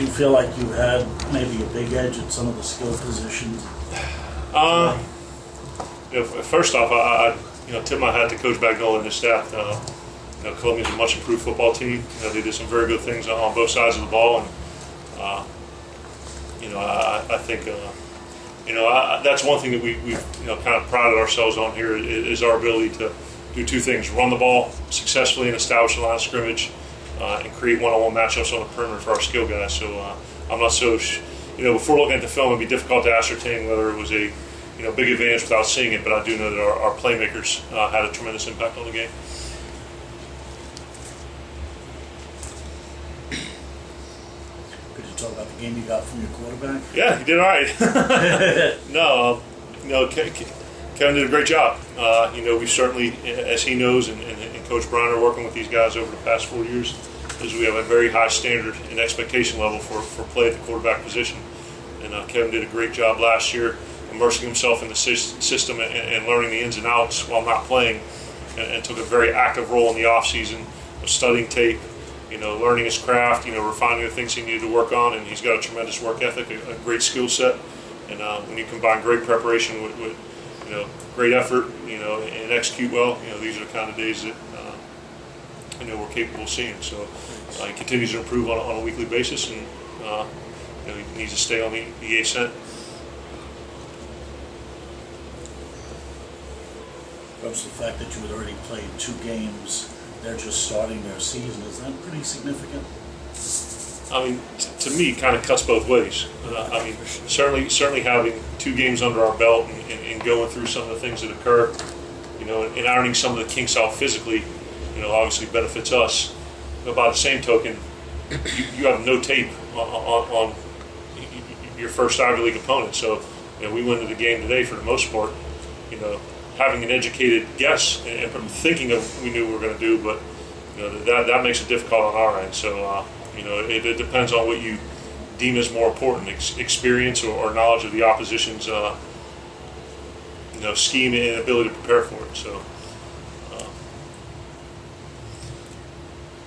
you feel like you had maybe a big edge at some of the skill positions? First off, I tip my hat to Coach Bagnoli and his staff. Columbia's a much improved football team. They did some very good things on both sides of the ball, and I think that's one thing that we've kind of prided ourselves on here is our ability to do two things: run the ball successfully and establish a line of scrimmage, and create one-on-one matchups on the perimeter for our skill guys. So I'm not so before looking at the film, it'd be difficult to ascertain whether it was a big advantage without seeing it, but I do know that our playmakers had a tremendous impact on the game. Could you talk about the game you got from your quarterback? Yeah, he did all right. Kevin did a great job. We certainly, as he knows, and Coach Bryner working with these guys over the past 4 years, is we have a very high standard and expectation level for play at the quarterback position. And Kevin did a great job last year, immersing himself in the system and learning the ins and outs while not playing, and took a very active role in the offseason of studying tape, learning his craft, refining the things he needed to work on, and he's got a tremendous work ethic, a great skill set, and when you combine great preparation with great effort, and execute well, these are the kind of days that we're capable of seeing. So he continues to improve on a weekly basis, and he needs to stay on the ascent. Perhaps the fact that you had already played 2 games, they're just starting their season, is that pretty significant? I mean, to me, it kind of cuts both ways. Certainly having 2 games under our belt and going through some of the things that occur, and ironing some of the kinks out physically, obviously benefits us. But by the same token, you have no tape on your first Ivy League opponent. So, we went into the game today for the most part, having an educated guess and thinking of what we knew we were going to do, but that makes it difficult on our end. So it depends on what you deem as more important: experience or knowledge of the opposition's scheme and ability to prepare for it. So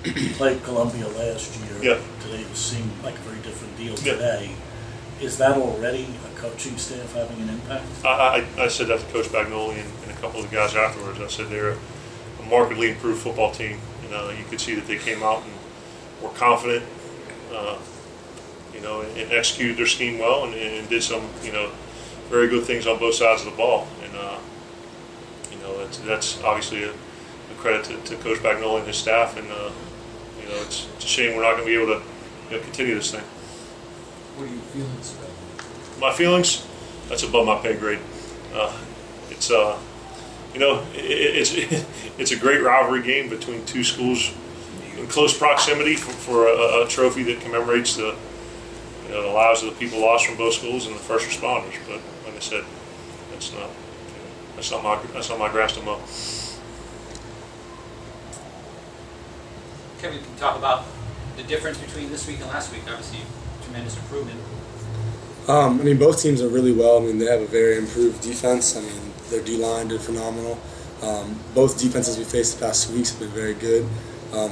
you played Columbia last year. Yeah. Today it seemed like a very different deal today. Is that already a coaching staff having an impact? I said that to Coach Bagnoli and a couple of the guys afterwards. I said they're a markedly improved football team. You could see that they came out and were confident, and executed their scheme well, and did some, very good things on both sides of the ball. And that's obviously a credit to Coach Bagnoli and his staff. And it's a shame we're not going to be able to continue this thing. What are your feelings about it? My feelings? That's above my pay grade. It's a great rivalry game between 2 schools in close proximity for a trophy that commemorates the lives of the people lost from both schools and the first responders. But like I said, that's not my grass to mow. Kevin, can you talk about the difference between this week and last week? Obviously, tremendous improvement. Both teams are really well. They have a very improved defense. Their D-line did phenomenal. Both defenses we faced the past 2 weeks have been very good.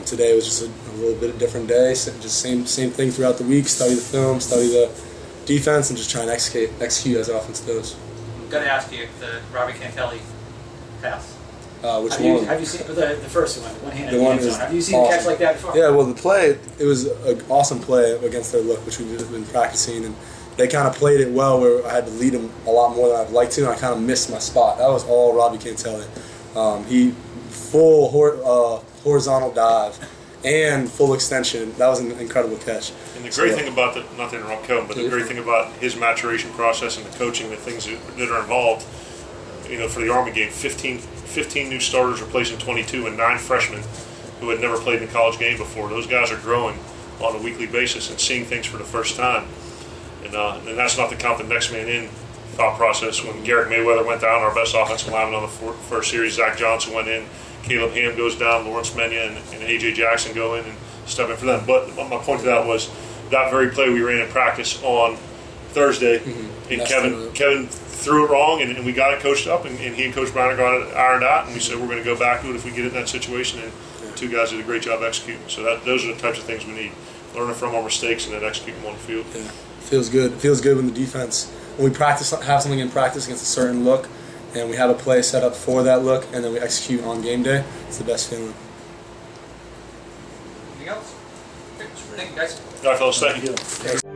Today was just a little bit of a different day. Just same thing throughout the week. Study the film, study the defense, and just try and execute as our offense goes. I'm going to ask you the Robbie Cantelli pass. Which one? Have you seen the first one, one-handed one zone? Have you seen a catch like that before? Yeah, well, the play, it was an awesome play against their look, which we've been practicing, and they kind of played it well where I had to lead them a lot more than I'd like to, and I kind of missed my spot. That was all Robbie Cantelli. He full horizontal dive and full extension. That was an incredible catch. And the great thing about not to interrupt Kevin, but the great thing about his maturation process and the coaching, the things that are involved, for the Army game, 15 new starters replacing 22 and 9 freshmen who had never played in a college game before. Those guys are growing on a weekly basis and seeing things for the first time. And that's not to count the next man in thought process. When Garrick Mayweather went down, our best offensive lineman on the first series, Zach Johnson went in, Caleb Ham goes down, Lawrence Menya and A.J. Jackson go in and step in for them. But my point to that was that very play we ran in practice on Thursday, and Kevin threw it wrong, and we got it coached up, and he and Coach Bryner got it ironed out, and we said we're going to go back to it if we get in that situation, and 2 guys did a great job executing. So those are the types of things we need. learning from our mistakes and then executing them on the field. Yeah, feels good. It feels good when the defense, when we practice, have something in practice against a certain look, and we have a play set up for that look, and then we execute on game day. It's the best feeling. Anything else? Thank you, guys. All right, fellas, thank you. Thank you.